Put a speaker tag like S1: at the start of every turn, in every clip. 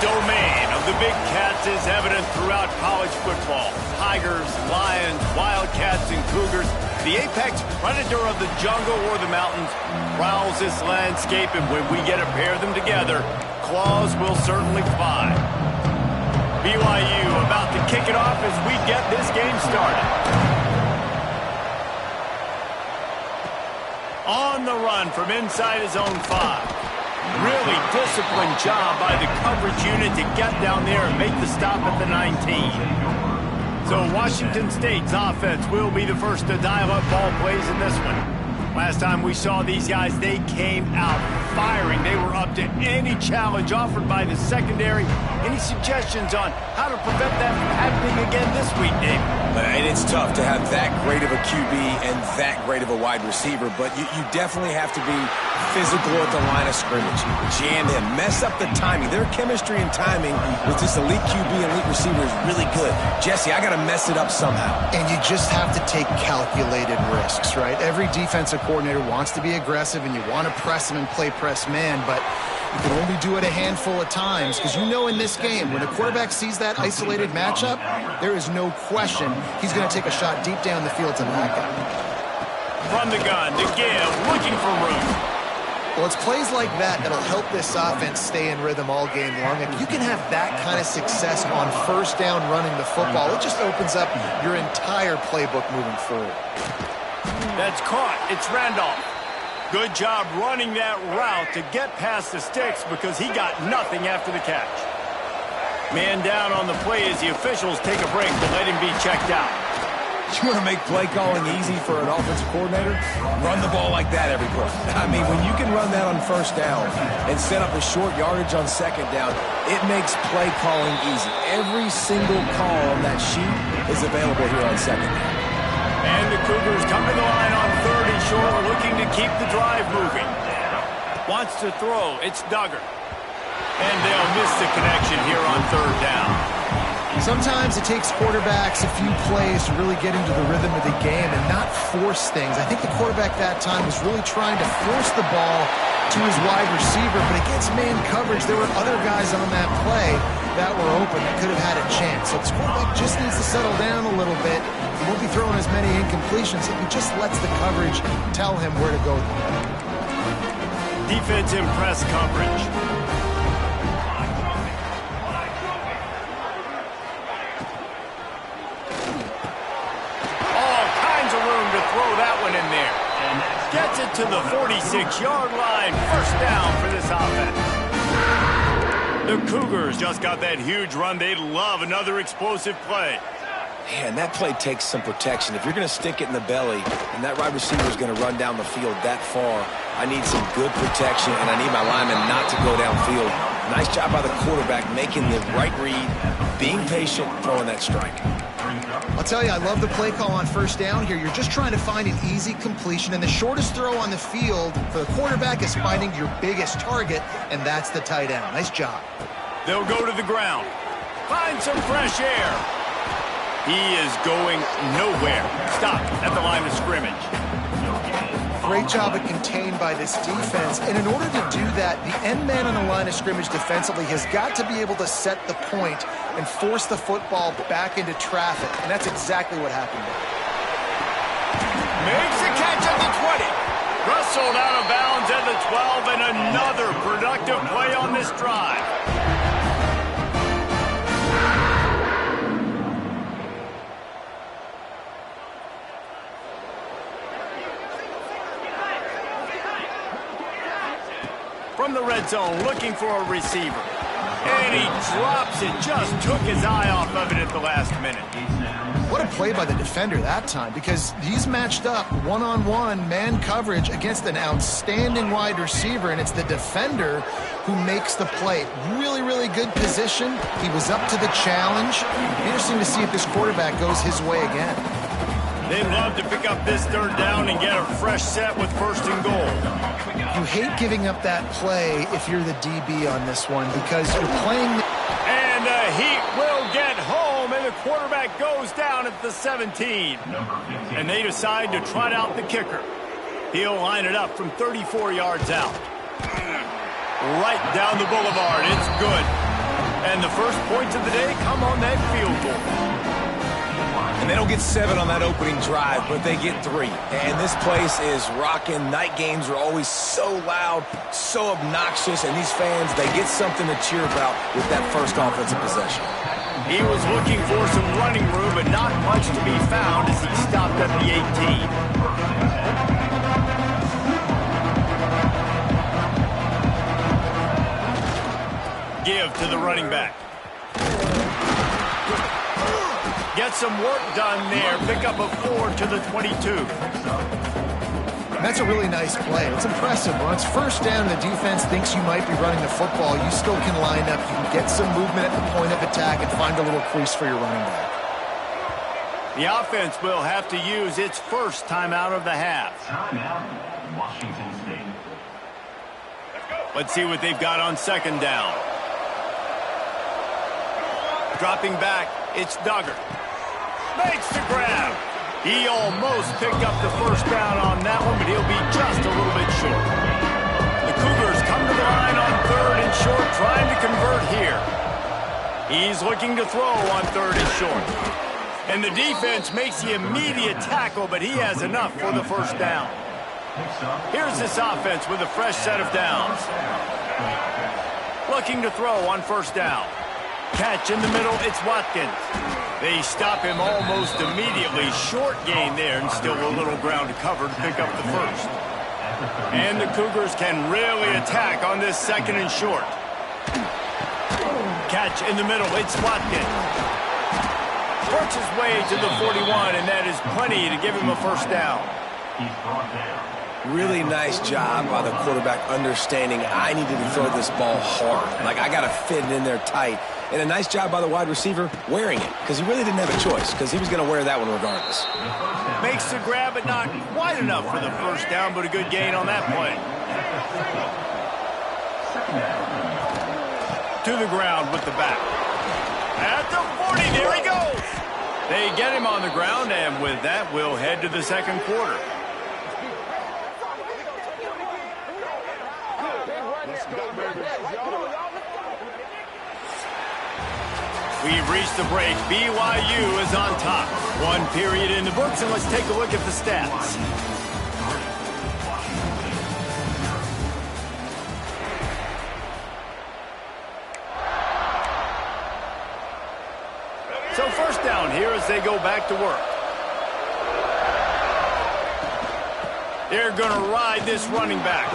S1: domain of the big cats is evident throughout college football. Tigers, lions, wildcats, and cougars. The apex predator of the jungle or the mountains prowls this landscape, and when we get to pair them together, claws will certainly fly. BYU about to kick it off as we get this game started. On the run from inside his own 5. Really disciplined job by the coverage unit to get down there and make the stop at the 19. So Washington State's offense will be the first to dial up ball plays in this one. Last time we saw these guys, they came out firing. They were up to any challenge offered by the secondary. Any suggestions on how to prevent that from happening again this week, Dave?
S2: And it's tough to have that great of a QB and that great of a wide receiver, but you definitely have to be physical at the line of scrimmage. Jam him, mess up the timing. Their chemistry and timing with this elite QB and elite receiver is really good. Jesse, I got to mess it up somehow.
S3: And you just have to take calculated risks, right? Every defensive coordinator wants to be aggressive, and you want to press him and play press man, but you can only do it a handful of times because you know in this game, when a quarterback sees that isolated matchup, there is no question he's going to take a shot deep down the field to that guy.
S1: From the gun to give, looking for room.
S3: Well, it's plays like that that'll help this offense stay in rhythm all game long. If you can have that kind of success on first down running the football, it just opens up your entire playbook moving forward.
S1: That's caught. It's Randolph. Good job running that route to get past the sticks because he got nothing after the catch. Man down on the play as the officials take a break to let him be checked out.
S2: You want to make play calling easy for an offensive coordinator? Run the ball like that every play. I mean, when you can run that on first down and set up a short yardage on second down, it makes play calling easy. Every single call on that sheet is available here on second down.
S1: And the Cougars come to the line on 3rd and short, looking to keep the drive moving. Wants to throw. It's Duggar. And they'll miss the connection here on 3rd down.
S3: Sometimes it takes quarterbacks a few plays to really get into the rhythm of the game and not force things. I think the quarterback that time was really trying to force the ball to his wide receiver, but against man coverage, there were other guys on that play that were open that could have had a chance. So this quarterback just needs to settle down a little bit. He won't be throwing as many incompletions if he just lets the coverage tell him where to go.
S1: Defense in press coverage. Throw that one in there. Gets it to the 46-yard line. First down for this offense. The Cougars just got that huge run. They'd love another explosive play.
S2: Man, that play takes some protection. If you're going to stick it in the belly and that wide receiver is going to run down the field that far, I need some good protection, and I need my lineman not to go downfield. Nice job by the quarterback making the right read, being patient, throwing that strike.
S3: I'll tell you, I love the play call on first down here. You're just trying to find an easy completion, and the shortest throw on the field for the quarterback is finding your biggest target, and that's the tight end. Nice job.
S1: They'll go to the ground. Find some fresh air. He is going nowhere. Stop at the line of scrimmage.
S3: Great job of contained by this defense. And in order to do that, the end man on the line of scrimmage defensively has got to be able to set the point and force the football back into traffic. And that's exactly what happened there.
S1: Makes the catch at the 20. Wrestled out of bounds at the 12, and another productive play on this drive. From the red zone, looking for a receiver. And he drops it, just took his eye off of it at the last minute.
S3: What a play by the defender that time, because he's matched up one-on-one man coverage against an outstanding wide receiver, and it's the defender who makes the play. Really, really good position. He was up to the challenge. Interesting to see if this quarterback goes his way again.
S1: They'd love to pick up this 3rd down and get a fresh set with 1st and goal.
S3: You hate giving up that play if you're the DB on this one because you're playing.
S1: And the Heat will get home, and the quarterback goes down at the 17. And they decide to trot out the kicker. He'll line it up from 34 yards out. Right down the boulevard. It's good. And the first points of the day come on that field goal.
S2: And they don't get 7 on that opening drive, but they get 3. And this place is rocking. Night games are always so loud, so obnoxious, and these fans, they get something to cheer about with that first offensive possession.
S1: He was looking for some running room, but not much to be found as he stopped at the 18. Give to the running back. Get some work done there. Pick up a 4 to the 22.
S3: That's a really nice play. It's impressive. When it's first down and the defense thinks you might be running the football, you still can line up. You can get some movement at the point of attack and find a little crease for your running back.
S1: The offense will have to use its first timeout of the half.
S4: Washington State.
S1: Let's see what they've got on second down. Dropping back, it's Duggar. Makes the grab. He almost picked up the first down on that one, but he'll be just a little bit short. The Cougars come to the line on 3rd and short, trying to convert here. He's looking to throw on 3rd and short. And the defense makes the immediate tackle, but he has enough for the first down. Here's this offense with a fresh set of downs. Looking to throw on first down. Catch in the middle, it's Watkins. They stop him almost immediately. Short gain there, and still a little ground to cover to pick up the first. And the Cougars can really attack on this 2nd and short. Catch in the middle, it's Watkins. Works his way to the 41, and that is plenty to give him a first down.
S2: Really nice job by the quarterback understanding I needed to throw this ball hard. Like, I got to fit it in there tight. And a nice job by the wide receiver wearing it, because he really didn't have a choice, because he was going to wear that one regardless.
S1: Makes the grab, but not quite enough for the first down, but a good gain on that play. To the ground with the back. At the 40, there he goes. They get him on the ground, and with that, we'll head to the second quarter. We've reached the break. BYU is on top. 1 period in the books, and let's take a look at the stats. So first down here as they go back to work. They're going to ride this running back.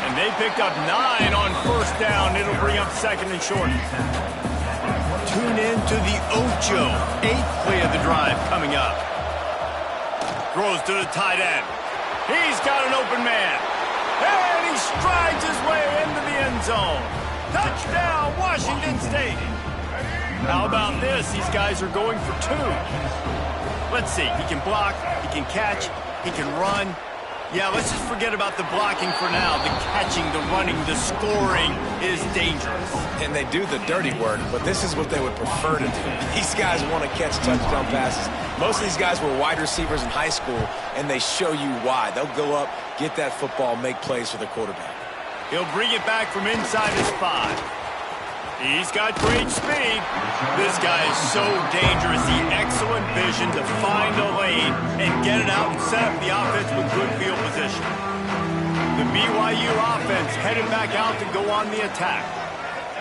S1: And they picked up 9 on first down. It'll bring up 2nd and short. Tune in to the Ocho. 8th play of the drive coming up. Throws to the tight end. He's got an open man. And he strides his way into the end zone. Touchdown, Washington State. How about this? These guys are going for 2. Let's see. He can block. He can catch. He can run. Yeah, let's just forget about the blocking for now. The catching, the running, the scoring is dangerous.
S2: And they do the dirty work, but this is what they would prefer to do. These guys want to catch touchdown passes. Most of these guys were wide receivers in high school, and they show you why. They'll go up, get that football, make plays for the quarterback.
S1: He'll bring it back from inside his 5. He's got great speed. This guy is so dangerous. He excellent vision to find a lane and get it out and set up the offense with good field position. The BYU offense headed back out to go on the attack.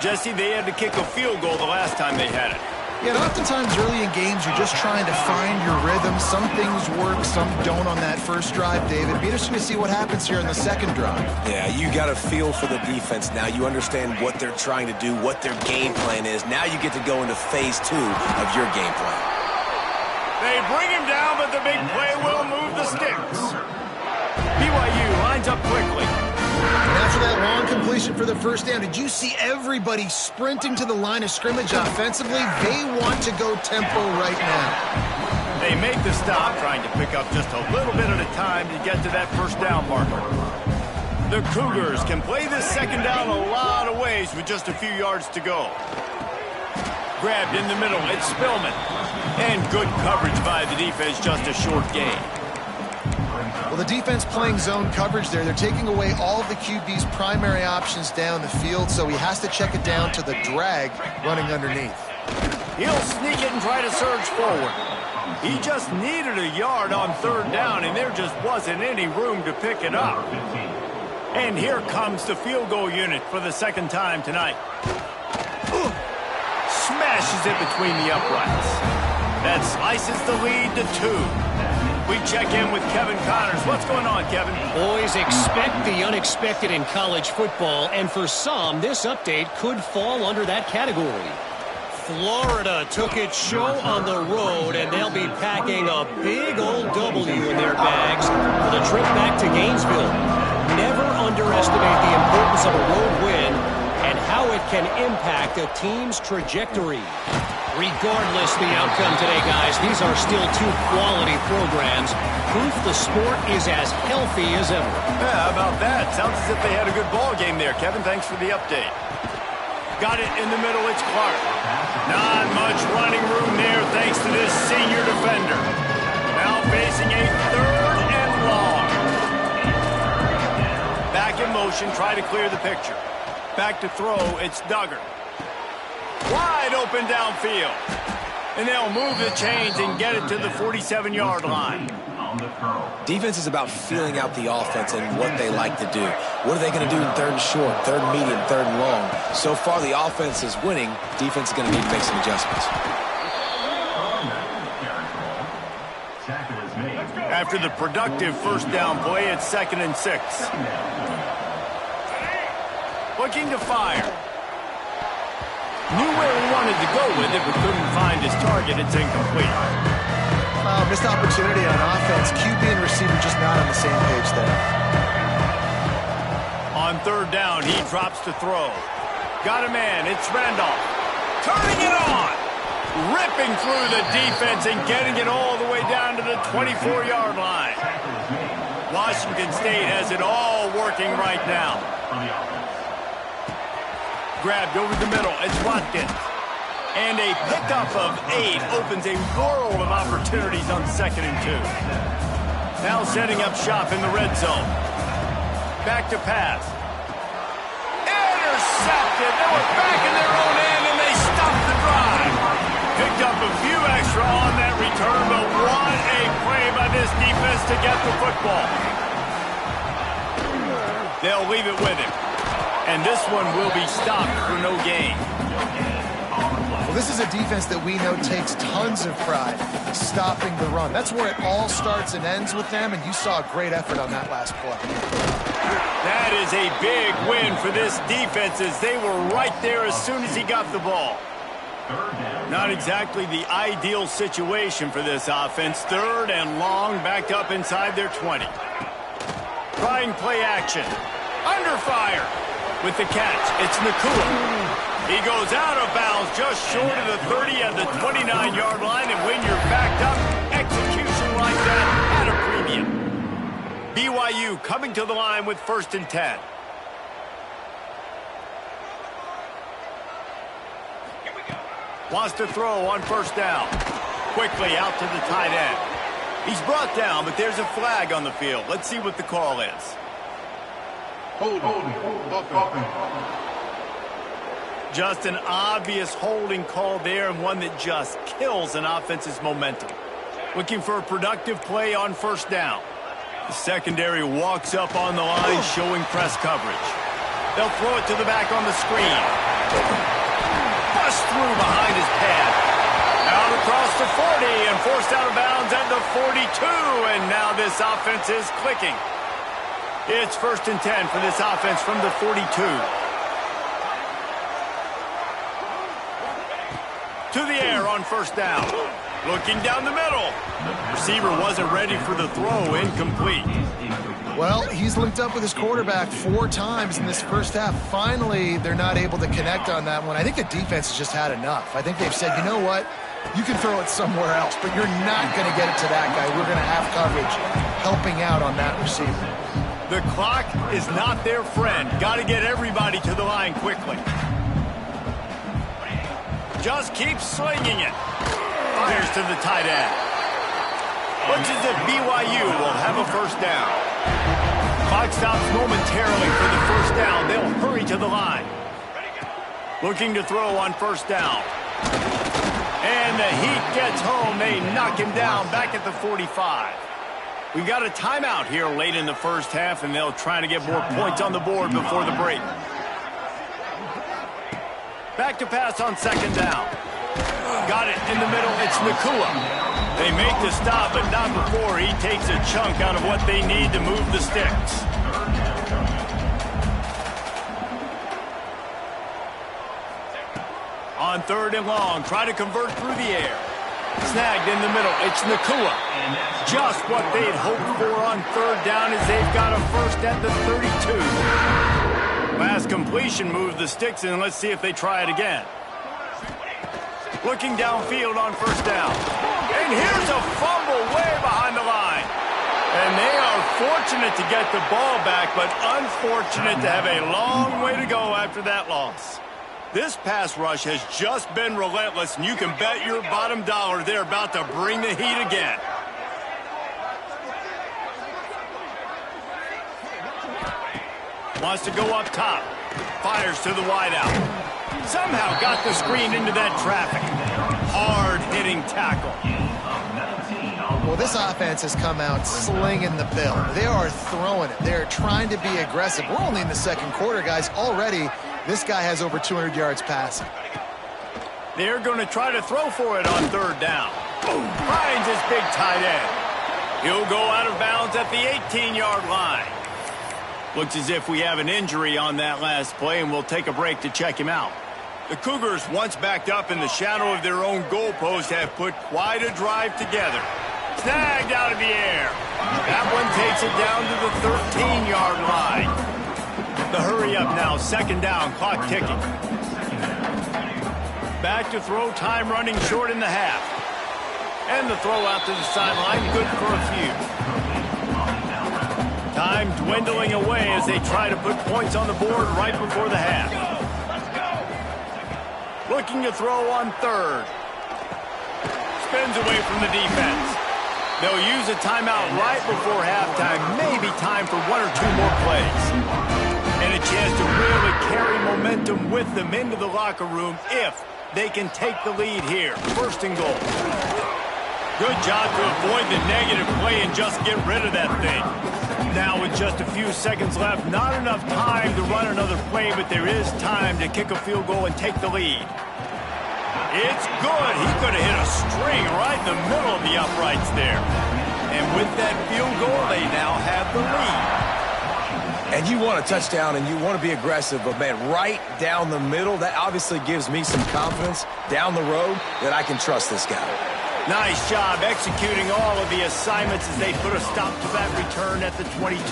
S1: Jesse, they had to kick a field goal the last time they had it.
S3: Yeah, and oftentimes early in games, you're just trying to find your rhythm. Some things work, some don't on that first drive, David. It'd be interesting to see what happens here in the second drive.
S2: Yeah, you got a feel for the defense now. You understand what they're trying to do, what their game plan is. Now you get to go into phase 2 of your game plan.
S1: They bring him down, but the big play will move the sticks. BYU lines up quickly.
S3: And after that long completion for the first down, did you see everybody sprinting to the line of scrimmage offensively? They want to go tempo right now.
S1: They make the stop, trying to pick up just a little bit at a time to get to that first down marker. The Cougars can play this second down a lot of ways with just a few yards to go. Grabbed in the middle, it's Spillman. And good coverage by the defense, just a short gain.
S3: Well, the defense playing zone coverage there, they're taking away all of the QB's primary options down the field, so he has to check it down to the drag running underneath.
S1: He'll sneak it and try to surge forward. He just needed a yard on third down, and there just wasn't any room to pick it up. And here comes the field goal unit for the second time tonight. Smashes it between the uprights. That slices the lead to 2. We check in with Kevin Connors. What's going on, Kevin?
S5: Boys, expect the unexpected in college football, and for some, this update could fall under that category. Florida took its show on the road, and they'll be packing a big old W in their bags for the trip back to Gainesville. Never underestimate the importance of a road win and how it can impact a team's trajectory. Regardless the outcome today, guys, these are still two quality programs. Proof the sport is as healthy as ever.
S1: Yeah, how about that? Sounds as if they had a good ball game there. Kevin, thanks for the update. Got it in the middle, it's Clark. Not much running room there thanks to this senior defender. Now facing a third and long. Back in motion, try to clear the picture. Back to throw, it's Duggar. Wide open downfield. And they'll move the chains and get it to the 47-yard line.
S2: Defense is about feeling out the offense and what they like to do. What are they going to do in third and short, third and medium, third and long? So far, the offense is winning. Defense is going to need to make some adjustments.
S1: After the productive first down play, it's 2nd and 6. Looking to fire. Knew where he wanted to go with it, but couldn't find his target. It's incomplete.
S3: Missed opportunity on offense. QB and receiver just not on the same page there.
S1: On third down, he drops to throw. Got a man. It's Randolph. Turning it on. Ripping through the defense and getting it all the way down to the 24-yard line. Washington State has it all working right now. Grabbed over the middle. It's Watkins. And a pickup of 8 opens a world of opportunities on 2nd and 2. Now setting up shop in the red zone. Back to pass. Intercepted. They were back in their own end, and they stopped the drive. Picked up a few extra on that return, but what a play by this defense to get the football. They'll leave it with him. And this one will be stopped for no gain.
S3: Well, this is a defense that we know takes tons of pride stopping the run. That's where it all starts and ends with them, and you saw a great effort on that last play.
S1: That is a big win for this defense as they were right there as soon as he got the ball. Not exactly the ideal situation for this offense. 3rd and long, backed up inside their 20. Trying play action. Under fire. With the catch, it's Nakua. He goes out of bounds just short of the 30 at the 29-yard line, and when you're backed up, execution like that at a premium. BYU coming to the line with 1st and 10. Wants to throw on 1st down. Quickly out to the tight end. He's brought down, but there's a flag on the field. Let's see what the call is. Just an obvious holding call there, and one that just kills an offense's momentum. Looking for a productive play on 1st down. The secondary walks up on the line, showing press coverage. They'll throw it to the back on the screen. Bust through behind his pad. Out across the 40 and forced out of bounds at the 42, and now this offense is clicking. It's 1st and 10 for this offense from the 42. To the air on 1st down. Looking down the middle. Receiver wasn't ready for the throw. Incomplete.
S3: Well, he's linked up with his quarterback 4 times in this first half. Finally, they're not able to connect on that one. I think the defense has just had enough. I think they've said, you know what? You can throw it somewhere else, but you're not going to get it to that guy. We're going to have coverage helping out on that receiver.
S1: The clock is not their friend. Got to get everybody to the line quickly. Just keep slinging it. Fires to the tight end. Looks as if BYU will have a first down. Clock stops momentarily for the first down. They'll hurry to the line. Looking to throw on first down. And the Heat gets home. They knock him down back at the 45. We got a timeout here late in the first half, and they'll try to get more points on the board before the break. Back to pass on second down. Got it in the middle. It's Nacua. They make the stop, but not before he takes a chunk out of what they need to move the sticks. On third and long, try to convert through the air. Snagged in the middle. It's Nacua. Just what they'd hoped for on third down as they've got a first at the 32. Last completion moved the sticks, and let's see if they try it again. Looking downfield on first down. And here's a fumble way behind the line. And they are fortunate to get the ball back, but unfortunate to have a long way to go after that loss. This pass rush has just been relentless, and you can bet your bottom dollar they're about to bring the heat again. Wants to go up top. Fires to the wideout. Somehow got the screen into that traffic. Hard-hitting tackle.
S3: Well, this offense has come out slinging the bill. They are throwing it. They're trying to be aggressive. We're only in the second quarter, guys. Already, this guy has over 200 yards passing.
S1: They're going to try to throw for it on third down. Finds his big tight end. He'll go out of bounds at the 18-yard line. Looks as if we have an injury on that last play, and we'll take a break to check him out. The Cougars, once backed up in the shadow of their own goalpost, have put quite a drive together. Snagged out of the air. That one takes it down to the 13-yard line. The hurry up now, second down, clock ticking. Back to throw, time running short in the half. And the throw out to the sideline, good for a few. Time dwindling away as they try to put points on the board right before the half. Looking to throw on third. Spins away from the defense. They'll use a timeout right before halftime, maybe time for one or two more plays. And a chance to really carry momentum with them into the locker room if they can take the lead here. First and goal. Good job to avoid the negative play and just get rid of that thing. Now with just a few seconds left, not enough time to run another play, but there is time to kick a field goal and take the lead. It's good. He could have hit a string right in the middle of the uprights there. And with that field goal, they now have the lead.
S2: And you want a touchdown and you want to be aggressive, but man, right down the middle, that obviously gives me some confidence down the road that I can trust this guy.
S1: Nice job executing all of the assignments as they put a stop to that return at the 22.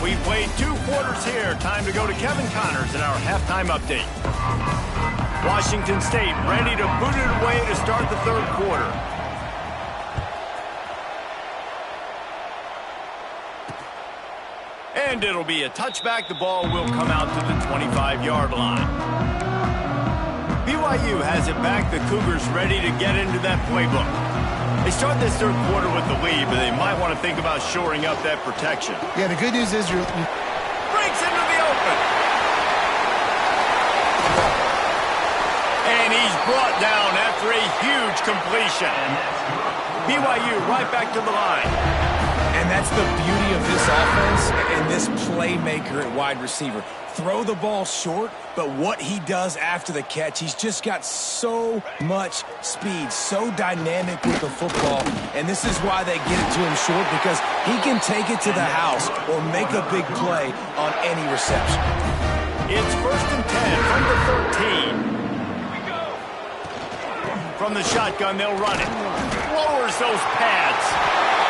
S1: We played 2 quarters here. Time to go to Kevin Connors in our halftime update. Washington State ready to boot it away to start the third quarter. And it'll be a touchback. The ball will come out to the 25-yard line. BYU has it back. The Cougars ready to get into that playbook. They start this third quarter with the lead, but they might want to think about shoring up that protection.
S3: Yeah, the good news is you're...
S1: Breaks into the open. And he's brought down after a huge completion. BYU right back to the line.
S2: And that's the beauty of this offense and this playmaker at wide receiver. Throw the ball short, but what he does after the catch, he's just got so much speed, so dynamic with the football, and this is why they get it to him short, because he can take it to the house or make a big play on any reception.
S1: It's first and 10 from the 13. From the shotgun, they'll run it. Lowers those pads.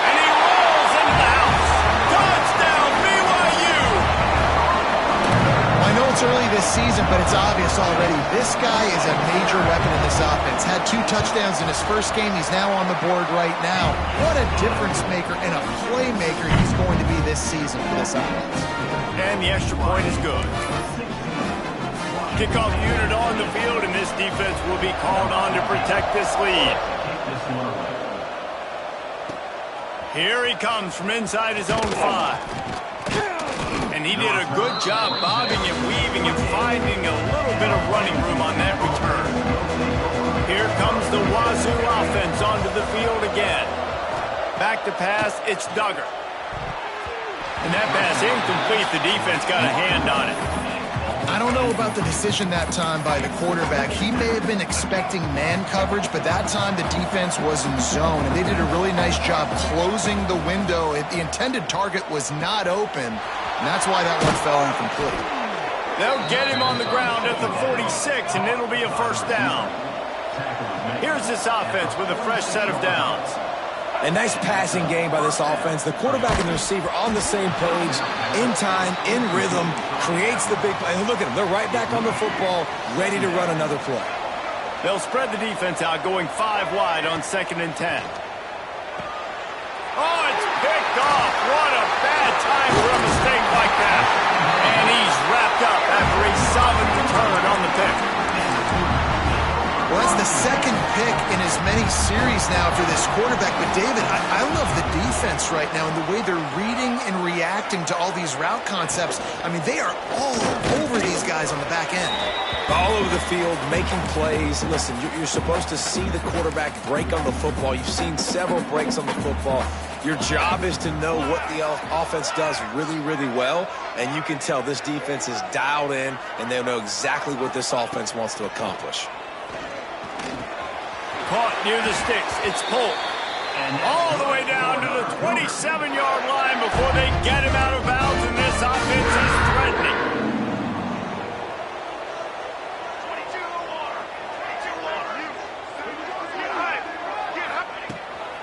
S1: And he rolls into the house. Touchdown, BYU!
S3: I know it's early this season, but it's obvious already. This guy is a major weapon in this offense. Had 2 touchdowns in his first game. He's now on the board right now. What a difference maker and a playmaker he's going to be this season for this offense.
S1: And the extra point is good. Kickoff unit on the field, and this defense will be called on to protect this lead. Here he comes from inside his own 5. And he did a good job bobbing and weaving and finding a little bit of running room on that return. Here comes the Wazoo offense onto the field again. Back to pass, it's Duggar. And that pass incomplete. The defense got a hand on it.
S3: I don't know about the decision that time by the quarterback. He may have been expecting man coverage, but that time the defense was in zone, and they did a really nice job closing the window. The intended target was not open, and that's why that one fell incomplete.
S1: They'll get him on the ground at the 46, and it'll be a first down. Here's this offense with a fresh set of downs.
S2: A nice passing game by this offense. The quarterback and the receiver on the same page, in time, in rhythm, creates the big play. And look at them. They're right back on the football, ready to run another play.
S1: They'll spread the defense out, going 5 wide on 2nd and 10. Oh, it's picked off. What a bad time for a mistake like that. And he's wrapped up after a solid return on the pick.
S3: Well, that's the second pick in as many series now for this quarterback. But, David, I love the defense right now and the way they're reading and reacting to all these route concepts. I mean, they are all over these guys on the back end.
S2: All over the field, making plays. Listen, you're supposed to see the quarterback break on the football. You've seen several breaks on the football. Your job is to know what the offense does really, really well. And you can tell this defense is dialed in, and they know exactly what this offense wants to accomplish.
S1: Caught near the sticks. It's Polk. And all the way down to the 27-yard line before they get him out of bounds, and this offense is threatening.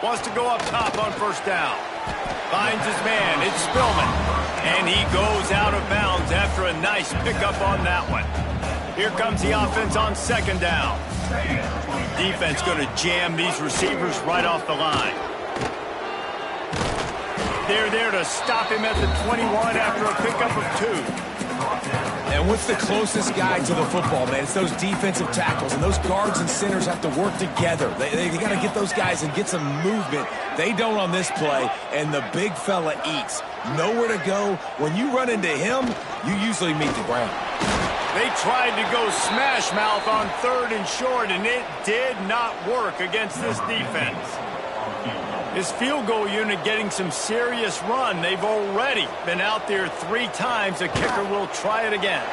S1: 22-1. Wants to go up top on first down. Finds his man. It's Spillman. And he goes out of bounds after a nice pickup on that one. Here comes the offense on 2nd down. Defense going to jam these receivers right off the line. They're there to stop him at the 21 after a pickup of 2.
S2: And what's the closest guy to the football, man? It's those defensive tackles, and those guards and centers have to work together. They got to get those guys and get some movement. They don't on this play, and the big fella eats. Nowhere to go. When you run into him, you usually meet the ground.
S1: They tried to go smash mouth on 3rd and short, and it did not work against this defense. His field goal unit getting some serious run. They've already been out there 3 times. The kicker will try it again.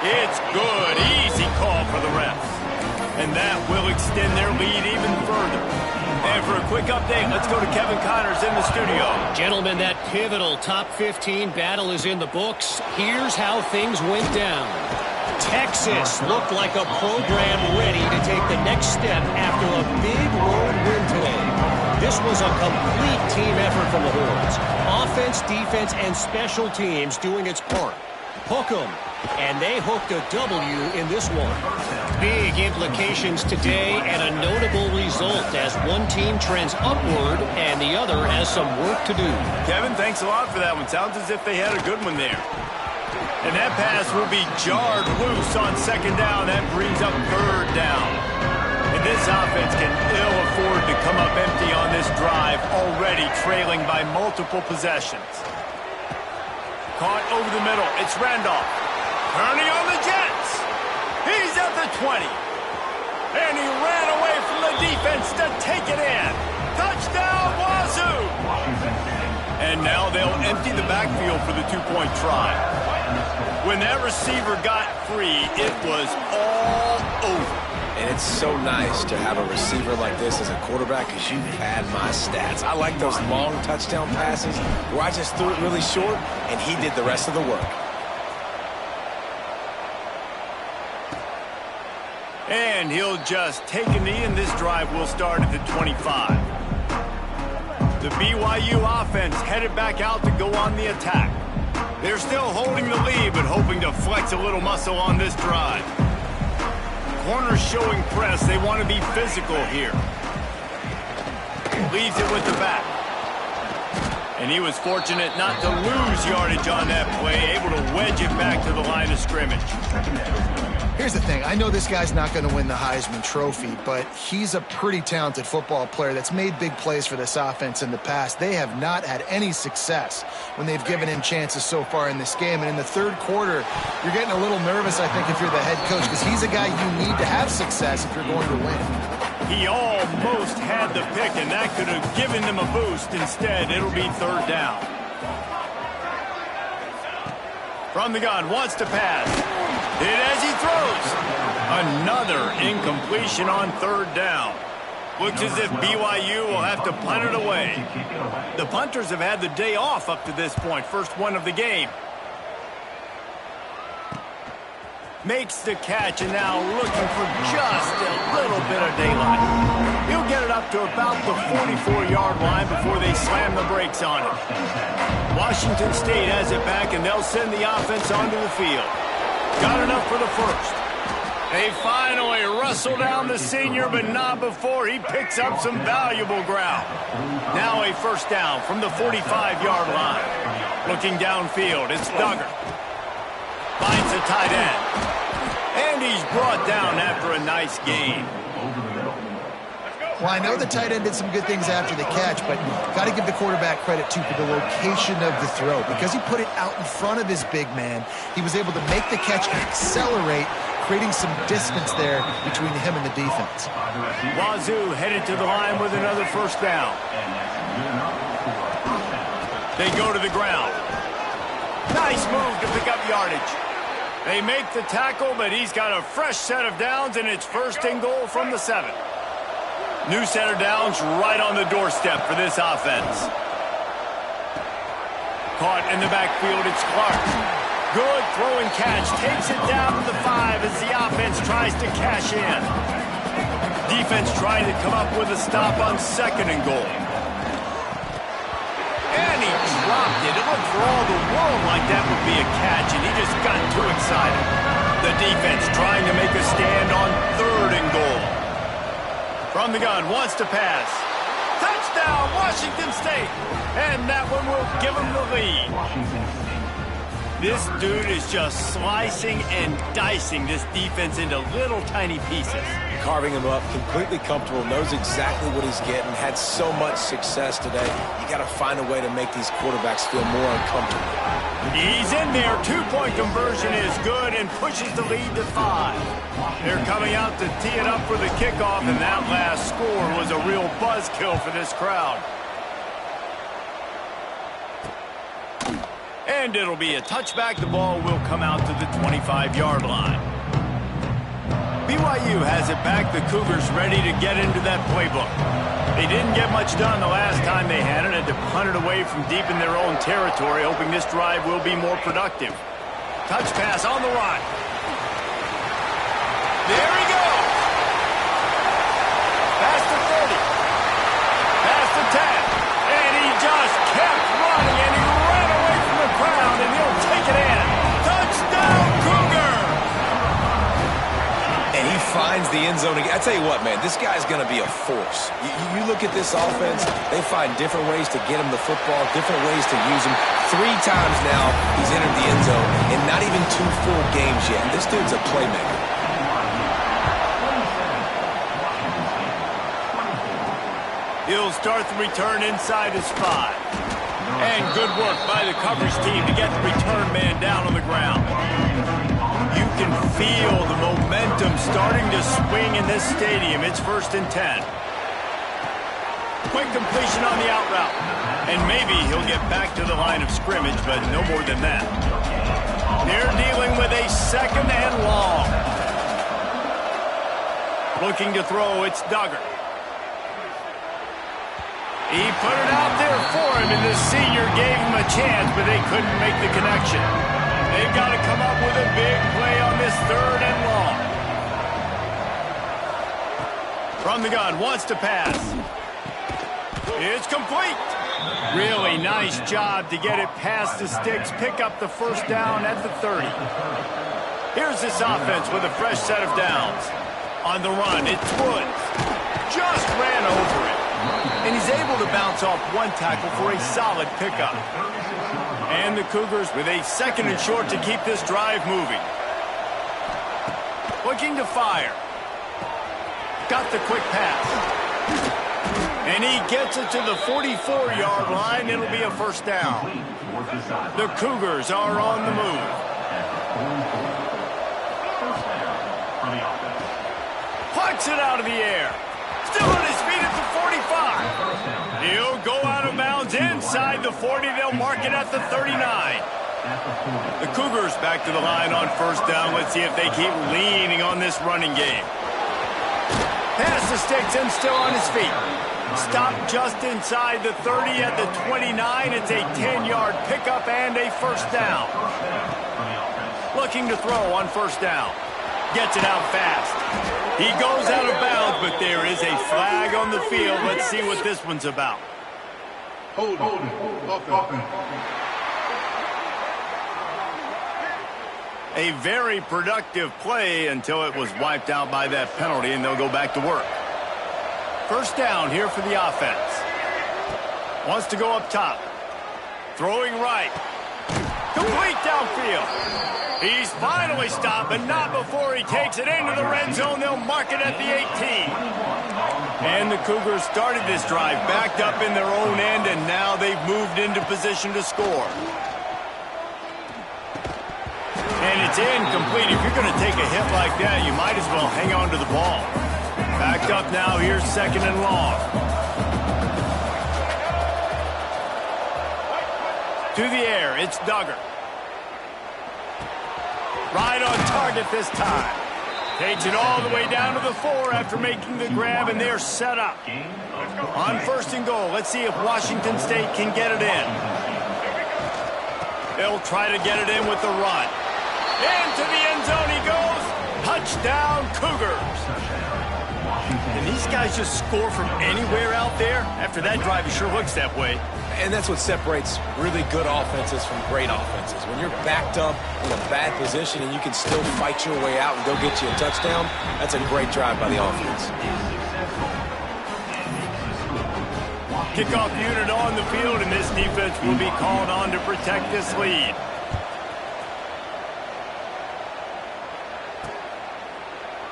S1: It's good. Easy call for the refs. And that will extend their lead even further. And for a quick update, let's go to Kevin Connors in the studio.
S5: Gentlemen, that pivotal top 15 battle is in the books. Here's how things went down. Texas looked like a program ready to take the next step after a big road win today. This was a complete team effort from the Horns. Offense, defense, and special teams doing its part. Hook 'em. And they hooked a W in this one. Big implications today and a notable result as one team trends upward and the other has some work to do.
S1: Kevin, thanks a lot for that one. Sounds as if they had a good one there. And that pass will be jarred loose on 2nd down. That brings up 3rd down. And this offense can ill afford to come up empty on this drive, already trailing by multiple possessions. Caught over the middle. It's Randolph. Turning on the Jets. He's at the 20. And he ran away from the defense to take it in. Touchdown, Wazoo. And now they'll empty the backfield for the 2-point try. When that receiver got free, it was all over.
S2: And it's so nice to have a receiver like this as a quarterback because you've had my stats. I like those long touchdown passes where I just threw it really short and he did the rest of the work.
S1: And he'll just take a knee, and this drive will start at the 25. The BYU offense headed back out to go on the attack. They're still holding the lead, but hoping to flex a little muscle on this drive. Corners showing press. They want to be physical here. Leaves it with the back. And he was fortunate not to lose yardage on that play, able to wedge it back to the line of scrimmage.
S3: Here's the thing. I know this guy's not going to win the Heisman Trophy, but he's a pretty talented football player that's made big plays for this offense in the past. They have not had any success when they've given him chances so far in this game. And in the third quarter, you're getting a little nervous, I think, if you're the head coach, because he's a guy you need to have success if you're going to win.
S1: He almost had the pick, and that could have given them a boost. Instead, it'll be third down. From the gun, wants to pass. Hit as he throws. Another incompletion on third down. Looks as if BYU will have to punt it away. The punters have had the day off up to this point. First one of the game. Makes the catch and now looking for just a little bit of daylight. He'll get it up to about the 44-yard line before they slam the brakes on it. Washington State has it back, and they'll send the offense onto the field. Got enough for the first. They finally wrestle down the senior, but not before he picks up some valuable ground. Now a first down from the 45-yard line. Looking downfield, it's Duggar. Finds a tight end. And he's brought down after a nice gain.
S3: Well, I know the tight end did some good things after the catch, but got to give the quarterback credit, too, for the location of the throw. Because he put it out in front of his big man, he was able to make the catch and accelerate, creating some distance there between him and the defense.
S1: Wazoo headed to the line with another first down. They go to the ground. Nice move to pick up yardage. They make the tackle, but he's got a fresh set of downs, and it's first and goal from the 7. New set of downs right on the doorstep for this offense. Caught in the backfield, it's Clark. Good throwing catch, takes it down to the 5 as the offense tries to cash in. Defense trying to come up with a stop on second and goal. And he dropped it. It looked for all the world like that would be a catch, and he just got too excited. The defense trying to make a stand on third and goal. From the gun, wants to pass. Touchdown, Washington State. And that one will give them the lead. This dude is just slicing and dicing this defense into little tiny pieces.
S2: Carving him up, completely comfortable, knows exactly what he's getting, had so much success today. You got to find a way to make these quarterbacks feel more uncomfortable.
S1: He's in there. 2-point conversion is good and pushes the lead to 5. They're coming out to tee it up for the kickoff, and that last score was a real buzzkill for this crowd. And it'll be a touchback. The ball will come out to the 25-yard line. BYU has it back. The Cougars ready to get into that playbook. They didn't get much done the last time they had it, and to punt it away from deep in their own territory, hoping this drive will be more productive. Touch pass on the run. There he goes. Past the 30. Past the 10. And he just kept running, and he ran away from the crowd, and he'll take it in. Touchdown, Cougar!
S2: And he finds the end zone again. I tell you what, man, this guy's going to be a force. You look at this offense, they find different ways to get him the football, different ways to use him. 3 times now he's entered the end zone, and not even 2 full games yet. This dude's a playmaker.
S1: He'll start the return inside his 5. And good work by the coverage team to get the return man down on the ground. You can feel the momentum starting to swing in this stadium. It's 1st and 10. Quick completion on the out route. And maybe he'll get back to the line of scrimmage, but no more than that. They're dealing with a 2nd and long. Looking to throw, it's Duggar. He put it out there for him, and the senior gave him a chance, but they couldn't make the connection. They've got to come up with a big play on this 3rd and long. From the gun, wants to pass. It's complete. Really nice job to get it past the sticks, pick up the first down at the 30. Here's this offense with a fresh set of downs. On the run, it's Woods. Just ran over it. And he's able to bounce off one tackle for a solid pickup. And the Cougars with a 2nd and short to keep this drive moving. looking to fire. Got the quick pass. And he gets it to the 44-yard line. It'll be a first down. The Cougars are on the move. Plucks it out of the air. Still on his feet at the 45. He'll go out of bounds inside the 40. They'll mark it at the 39. The Cougars back to the line on first down. Let's see if they keep leaning on this running game. Pass the sticks and still on his feet. Stop just inside the 30 at the 29. It's a 10-yard pickup and a first down. Looking to throw on first down. Gets it out fast. He goes out of bounds, but there is a flag on the field. Let's see what this one's about.
S6: Hold it.
S1: A very productive play until it was wiped out by that penalty, and they'll go back to work. First down here for the offense. Wants to go up top. Throwing right. Complete downfield. He's finally stopped, but not before he takes it into the red zone. They'll mark it at the 18. And the Cougars started this drive backed up in their own end, and now they've moved into position to score. And it's incomplete. If you're going to take a hit like that, you might as well hang on to the ball. Backed up now. Here's second and long. To the air. It's Duggar. Right on target this time. Takes it all the way down to the 4 after making the grab, and they're set up. On first and goal, let's see if Washington State can get it in. They'll try to get it in with the run. Into the end zone he goes. Touchdown, Cougars. And these guys just score from anywhere out there? After that drive, it sure looks that way.
S2: And that's what separates really good offenses from great offenses. When you're backed up in a bad position and you can still fight your way out and go get you a touchdown, that's a great drive by the offense.
S1: Kickoff unit on the field, and this defense will be called on to protect this lead.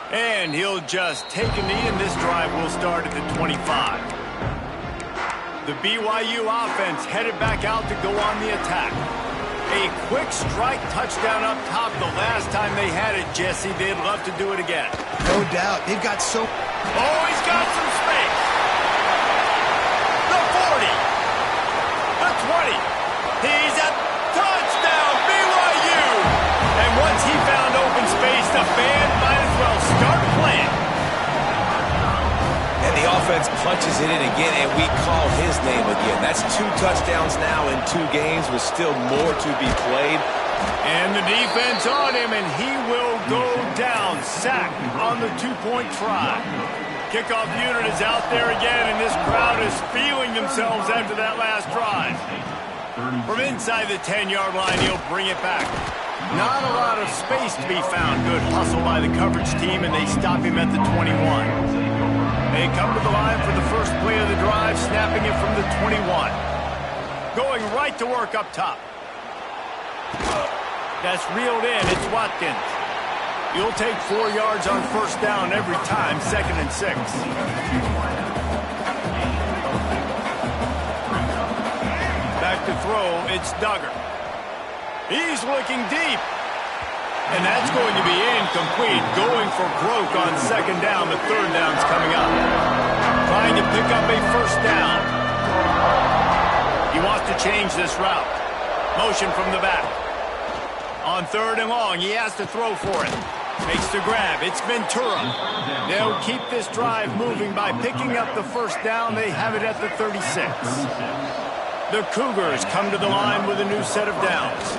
S1: And he'll just take a knee, and this drive will start at the 25. The BYU offense headed back out to go on the attack. A quick strike touchdown up top the last time they had it, Jesse. They'd love to do it again.
S3: No doubt. They've got so...
S1: Oh, he's got some space. The 40. The 20. He's at touchdown, BYU. And once he found open space, the band might as well start playing.
S2: And the offense punches it in again, and we call his name again. That's 2 touchdowns now in 2 games with still more to be played.
S1: And the defense on him, and he will go down. Sack on the 2-point try. Kickoff unit is out there again, and this crowd is feeling themselves after that last drive. From inside the 10-yard line, he'll bring it back. Not a lot of space to be found. Good hustle by the coverage team, and they stop him at the 21. They come to the line for the first play of the drive, snapping it from the 21. Going right to work up top. That's reeled in. It's Watkins. You'll take 4 yards on first down every time, 2nd and 6. Back to throw, it's Duggar. He's looking deep. And that's going to be incomplete. Going for broke on 2nd down. The 3rd down's coming up. Trying to pick up a first down. He wants to change this route. Motion from the back. On 3rd and long, he has to throw for it. Makes the grab. It's Ventura. They'll keep this drive moving by picking up the first down. They have it at the 36. The Cougars come to the line with a new set of downs.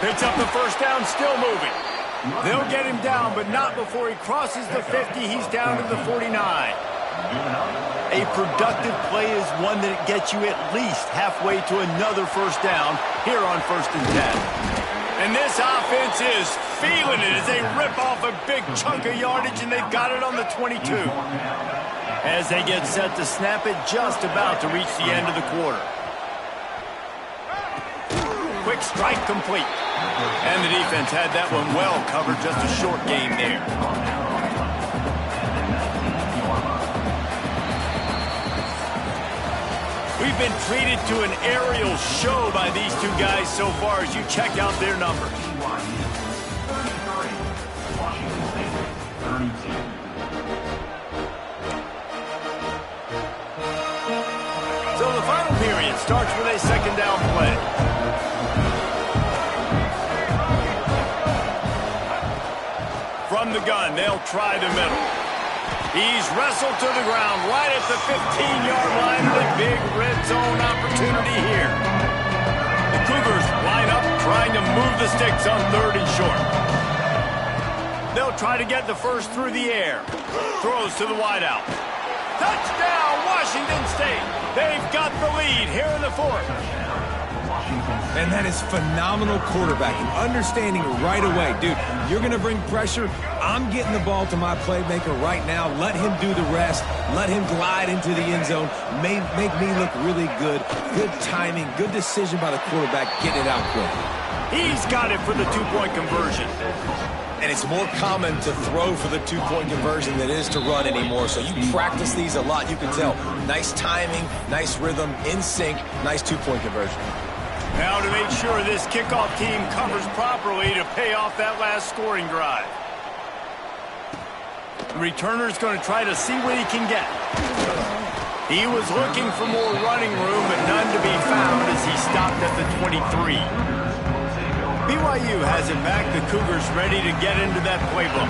S1: Picks up the first down, still moving. They'll get him down, but not before he crosses the 50. He's down to the 49. A productive play is one that gets you at least halfway to another first down here on 1st and 10. And this offense is feeling it as they rip off a big chunk of yardage, and they've got it on the 22. As they get set to snap it, just about to reach the end of the quarter. quick strike complete. And the defense had that one well covered, just a short game there. We've been treated to an aerial show by these two guys so far as you check out their numbers. So the final period starts with a second down play. From the gun, they'll try the middle. He's wrestled to the ground right at the 15-yard line with a big red zone opportunity here. The Cougars line up trying to move the sticks on 3rd and short. They'll try to get the first through the air. Throws to the wideout. Touchdown, Washington State. They've got the lead here in the 4th.
S2: And that is phenomenal quarterbacking. Understanding right away. Dude, you're going to bring pressure. I'm getting the ball to my playmaker right now. Let him do the rest. Let him glide into the end zone. Make me look really good. Good timing. Good decision by the quarterback. Getting it out quick.
S1: He's got it for the 2-point conversion.
S2: And it's more common to throw for the 2-point conversion than it is to run anymore. So you practice these a lot. You can tell. Nice timing, nice rhythm, in sync, nice 2-point conversion.
S1: Now to make sure this kickoff team covers properly to pay off that last scoring drive. The returner's going to try to see what he can get. He was looking for more running room, but none to be found as he stopped at the 23. BYU has it back. The Cougars ready to get into that playbook.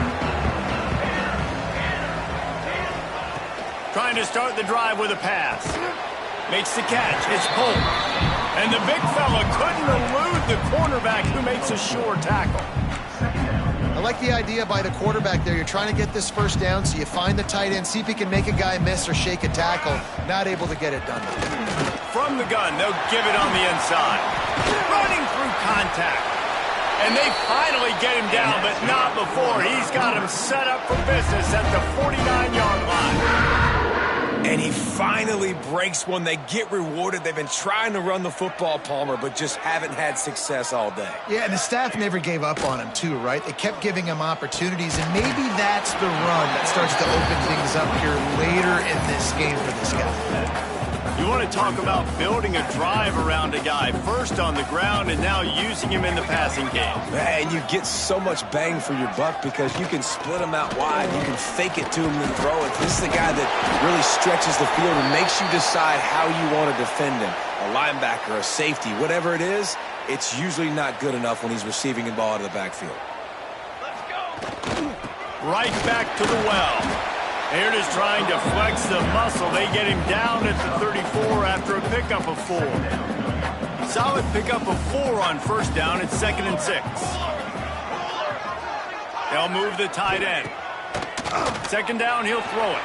S1: Trying to start the drive with a pass. Makes the catch. It's Polk. And the big fella couldn't elude the cornerback who makes a sure tackle.
S3: I like the idea by the quarterback there. You're trying to get this first down, so you find the tight end, see if he can make a guy miss or shake a tackle. Not able to get it done.
S1: From the gun, they'll give it on the inside. Running through contact. And they finally get him down, but not before. He's got him set up for business at the 49-yard line.
S2: And he finally breaks one. They get rewarded. They've been trying to run the football, Palmer, but just haven't had success all day.
S3: Yeah, and the staff never gave up on him, too, right? They kept giving him opportunities, and maybe that's the run that starts to open things up here later in this game for this guy.
S1: You want to talk about building a drive around a guy, first on the ground and now using him in the passing game.
S2: And you get so much bang for your buck because you can split him out wide. You can fake it to him and throw it. This is the guy that really stretches the field and makes you decide how you want to defend him. A linebacker, a safety, whatever it is, it's usually not good enough when he's receiving the ball out of the backfield.
S1: Let's go. Right back to the well. They're just trying to flex the muscle. They get him down at the 34 after a pickup of 4. Solid pickup of 4 on first down. It's 2nd and 6. They'll move the tight end. Second down, he'll throw it.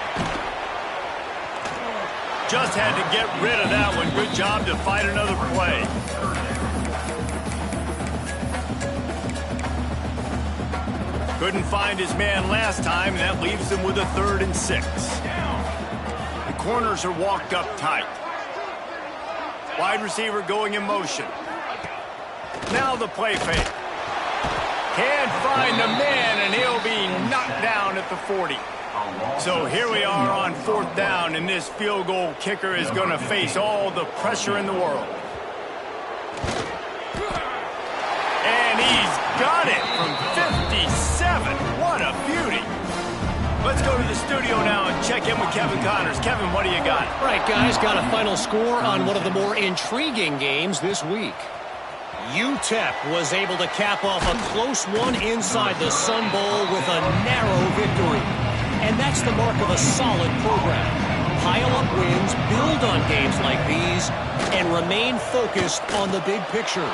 S1: Just had to get rid of that one. Good job to fight another play. Couldn't find his man last time, and that leaves him with a 3rd and 6. The corners are walked up tight. Wide receiver going in motion. Now the play fake. Can't find the man, and he'll be knocked down at the 40. So here we are on 4th down, and this field goal kicker is going to face all the pressure in the world. And he's got it from 57. What a beauty. Let's go to the studio now and check in with Kevin Connors. Kevin, what do you got?
S5: All right, guys, got a final score on one of the more intriguing games this week. UTEP was able to cap off a close one inside the Sun Bowl with a narrow victory. And that's the mark of a solid program. Pile up wins, build on games like these, and remain focused on the big picture.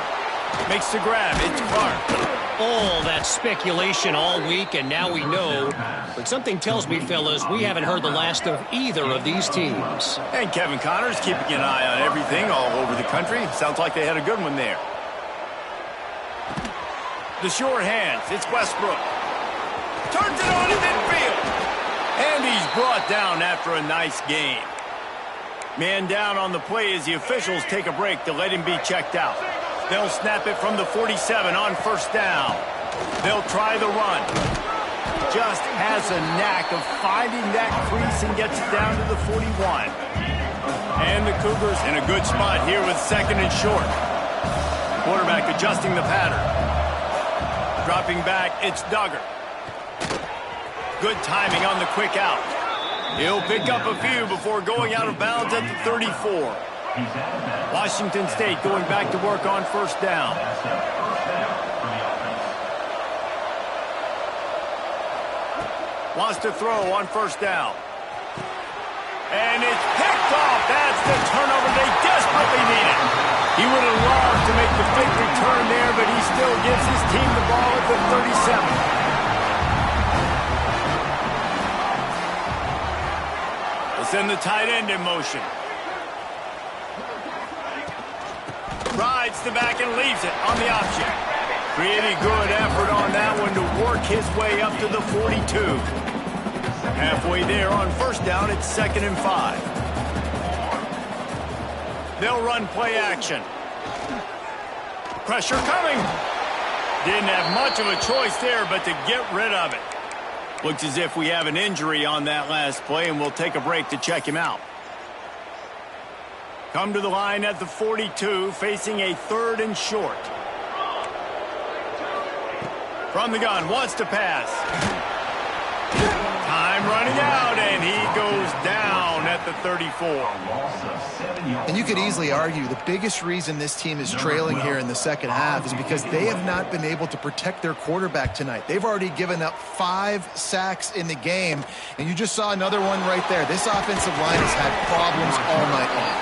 S1: Makes the grab. It's Clark.
S5: All that speculation all week, and now we know. But something tells me, fellas, we haven't heard the last of either of these teams.
S1: And Kevin Connors keeping an eye on everything all over the country. Sounds like they had a good one there. The sure hands. It's Westbrook. Turns it on in midfield. And he's brought down after a nice game. Man down on the play as the officials take a break to let him be checked out. They'll snap it from the 47 on first down. They'll try the run. Just has a knack of finding that crease and gets it down to the 41. And the Cougars in a good spot here with second and short. Quarterback adjusting the pattern. Dropping back, it's Duggar. Good timing on the quick out. He'll pick up a few before going out of bounds at the 34. Washington State going back to work on first down. Wants to throw on first down. And it's picked off. That's the turnover they desperately needed. He would have loved to make the fake return there, but he still gives his team the ball at the 37. Send the tight end in motion. Rides the back and leaves it on the option. Pretty good effort on that one to work his way up to the 42. Halfway there on first down, it's 2nd and 5. They'll run play action. Pressure coming. Didn't have much of a choice there, but to get rid of it. Looks as if we have an injury on that last play, and we'll take a break to check him out. Come to the line at the 42, facing a 3rd and short. From the gun, wants to pass. Time running out, and he goes down at the 34.
S3: And you could easily argue the biggest reason this team is trailing here in the second half is because they have not been able to protect their quarterback tonight. They've already given up 5 sacks in the game, and you just saw another one right there. This offensive line has had problems all night long.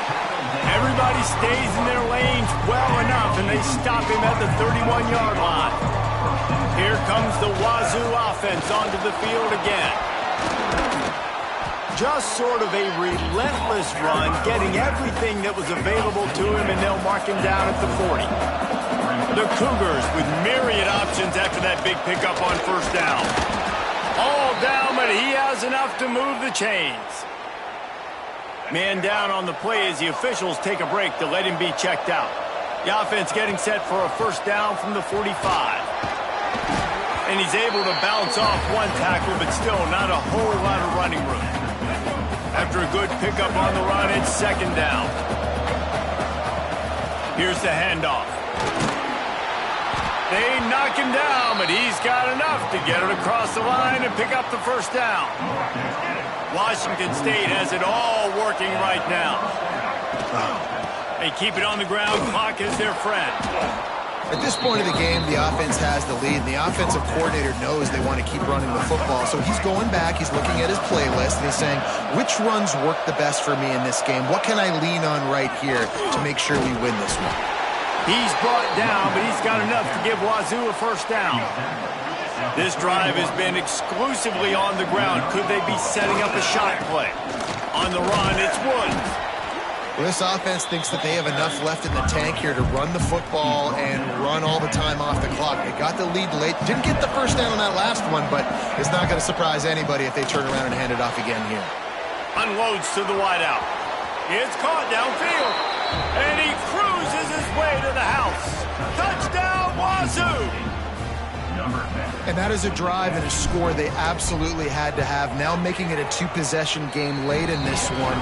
S1: Everybody stays in their lanes well enough, and they stop him at the 31-yard line. Here comes the Wazoo offense onto the field again. Just sort of a relentless run, getting everything that was available to him, and they'll mark him down at the 40. The Cougars with myriad options after that big pickup on first down. All down, but he has enough to move the chains. Man down on the play as the officials take a break to let him be checked out. The offense getting set for a first down from the 45. And he's able to bounce off one tackle, but still not a whole lot of running room. After a good pickup on the run, it's 2nd down. Here's the handoff. They knock him down, but he's got enough to get it across the line and pick up the first down. Washington State has it all working right now. They keep it on the ground. Clock is their friend.
S3: At this point of the game, the offense has the lead, and the offensive coordinator knows they want to keep running the football. So he's going back, he's looking at his playlist, and he's saying, which runs work the best for me in this game? What can I lean on right here to make sure we win this one?
S1: He's brought down, but he's got enough to give Wazoo a first down. This drive has been exclusively on the ground. Could they be setting up a shot play? On the run, it's Woods.
S3: Well, this offense thinks that they have enough left in the tank here to run the football and run all the time off the clock. They got the lead late. Didn't get the first down on that last one, but it's not going to surprise anybody if they turn around and hand it off again here.
S1: Unloads to the wideout. It's caught downfield. And he cruises his way to the house. Touchdown, Wazoo!
S3: And that is a drive and a score they absolutely had to have. Now making it a 2-possession game late in this one.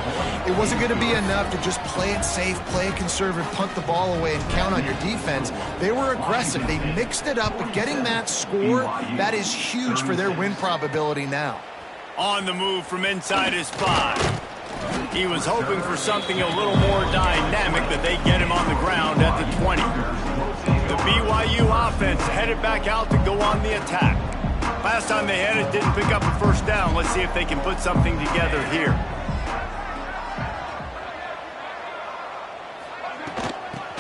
S3: It wasn't going to be enough to just play it safe, play it conservative, punt the ball away, and count on your defense. They were aggressive. They mixed it up, but getting that score, that is huge for their win probability now.
S1: On the move from inside his 5. He was hoping for something a little more dynamic, but they get him on the ground at the 20. The BYU offense headed back out to go on the attack. Last time they had it, didn't pick up a first down. Let's see if they can put something together here.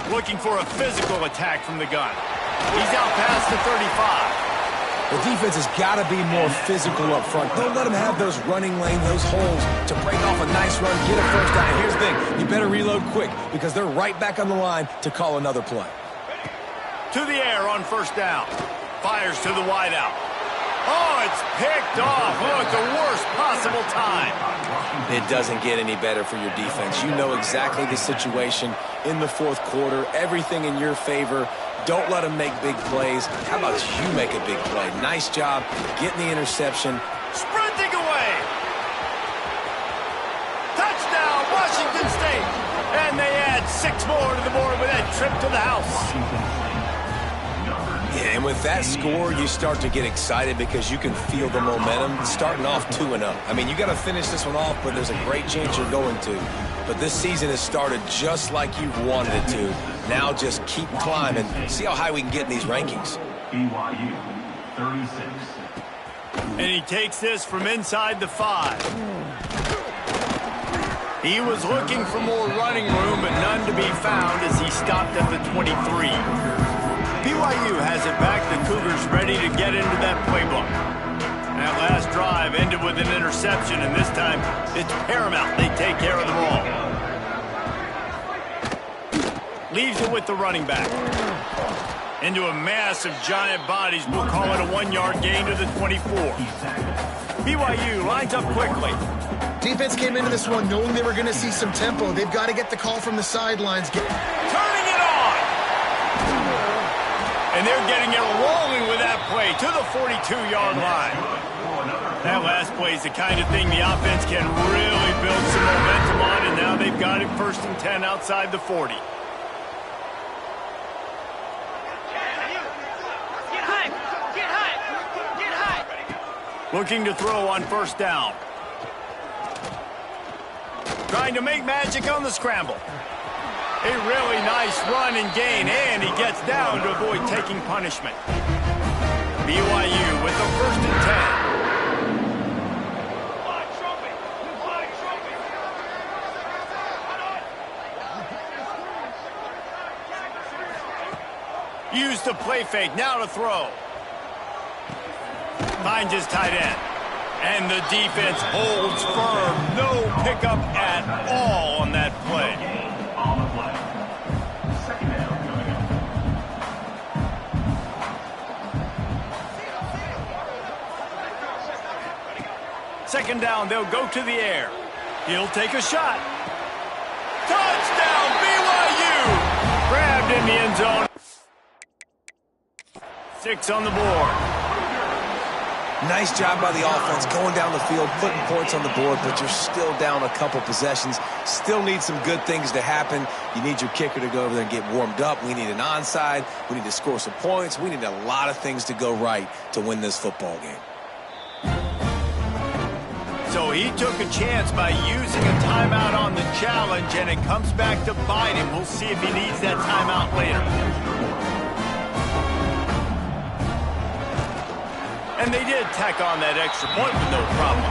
S1: Looking for a physical attack from the gun. He's out past the 35.
S2: The defense has got to be more physical up front. Don't let them have those running lanes, those holes to break off a nice run, get a first down. Here's the thing. You better reload quick because they're right back on the line to call another play.
S1: To the air on first down. Fires to the wideout. Oh, it's picked off. Oh, at the worst possible time.
S2: It doesn't get any better for your defense. You know exactly the situation in the fourth quarter, everything in your favor. Don't let them make big plays. How about you make a big play? Nice job getting the interception.
S1: Sprinting away. Touchdown, Washington State. And they add 6 more to the board with that trip to the house.
S2: Yeah, and with that score, you start to get excited because you can feel the momentum starting off 2-0. I mean, you got to finish this one off, but there's a great chance you're going to. But this season has started just like you've wanted it to. Now just keep climbing. See how high we can get in these rankings.
S4: BYU, 36.
S1: And he takes this from inside the 5. He was looking for more running room, but none to be found as he stopped at the 23. BYU has it back. The Cougars ready to get into that playbook. That last drive ended with an interception, and this time it's paramount they take care of the ball. Leaves it with the running back. Into a mass of giant bodies. We'll call it a 1-yard gain to the 24. BYU lines up quickly.
S3: Defense came into this one knowing they were going to see some tempo. They've got to get the call from the sidelines.
S1: Turning it on! And they're getting it rolling with that play to the 42-yard line. That last play is the kind of thing the offense can really build some momentum on, and now they've got it 1st and 10 outside the 40. Looking to throw on 1st down. Trying to make magic on the scramble. A really nice run and gain, and he gets down to avoid taking punishment. BYU with the 1st and 10. Use the play fake, now to throw. Finds his tight end. And the defense holds firm. No pickup at all on that play.
S4: On the play. 2nd down coming up.
S1: 2nd down, they'll go to the air. He'll take a shot. Touchdown, BYU! Grabbed in the end zone. 6 on the board.
S2: Nice job by the offense going down the field, putting points on the board, but you're still down a couple possessions. Still need some good things to happen. You need your kicker to go over there and get warmed up. We need an onside. We need to score some points. We need a lot of things to go right to win this football game.
S1: So he took a chance by using a timeout on the challenge, and it comes back to bite him. We'll see if he needs that timeout later. And they did tack on that extra point with no problem.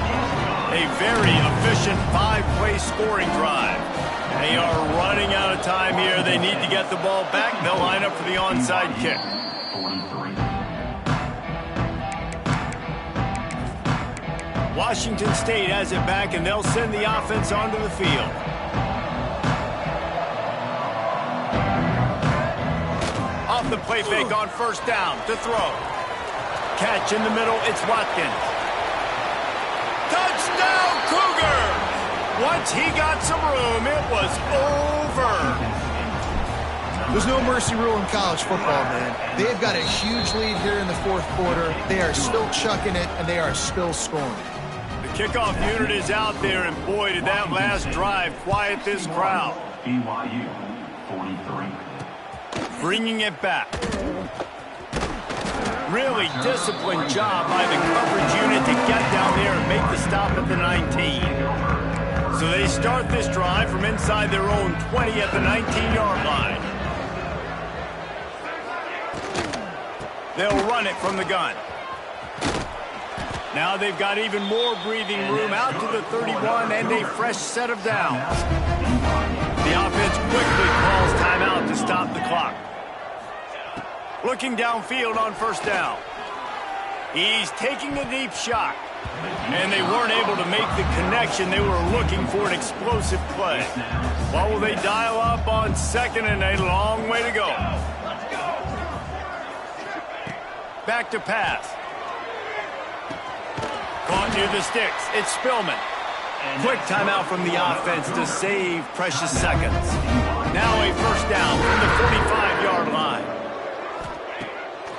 S1: A very efficient 5-play scoring drive. They are running out of time here. They need to get the ball back. They'll line up for the onside kick.
S4: 43.
S1: Washington State has it back, and they'll send the offense onto the field. Off the play fake on 1st down to throw. Catch in the middle, it's Watkins. Touchdown, Cougar! Once he got some room, it was over.
S3: There's no mercy rule in college football, man. They've got a huge lead here in the 4th quarter. They are still chucking it, and they are still scoring.
S1: The kickoff unit is out there, and boy, did that last drive quiet this crowd.
S4: BYU, 43.
S1: Bringing it back. Really disciplined job by the coverage unit to get down there and make the stop at the 19. So they start this drive from inside their own 20 at the 19-yard line. They'll run it from the gun. Now they've got even more breathing room out to the 31 and a fresh set of downs. The offense quickly calls timeout to stop the clock. Looking downfield on 1st down. He's taking a deep shot. And they weren't able to make the connection. They were looking for an explosive play. What will they dial up on 2nd and a long way to go? Back to pass. Caught near the sticks. It's Spillman. Quick timeout from the offense to save precious seconds. Now a first down from the 45-yard line.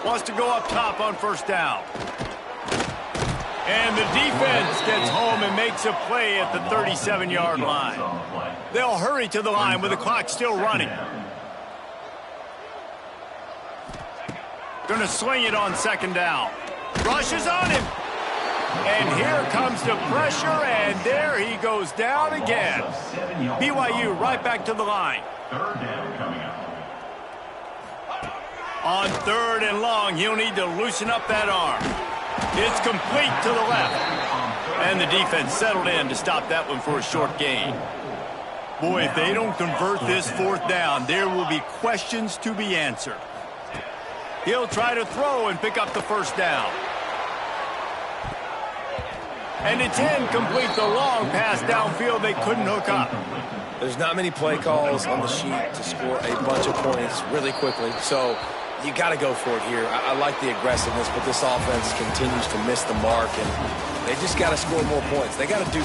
S1: Wants to go up top on first down. And the defense gets home and makes a play at the 37-yard line. They'll hurry to the line with the clock still running. Going to swing it on second down. Rushes on him. And here comes the pressure, and there he goes down again. BYU right back to the line.
S4: Third down coming up.
S1: On third and long, he'll need to loosen up that arm. It's complete to the left. And the defense settled in to stop that one for a short gain. Boy, if they don't convert this fourth down, there will be questions to be answered. He'll try to throw and pick up the first down. And it's incomplete, the long pass downfield they couldn't hook up.
S2: There's not many play calls on the sheet to score a bunch of points really quickly, so you got to go for it here. I like the aggressiveness, but this offense continues to miss the mark, and they just got to score more points. They got to do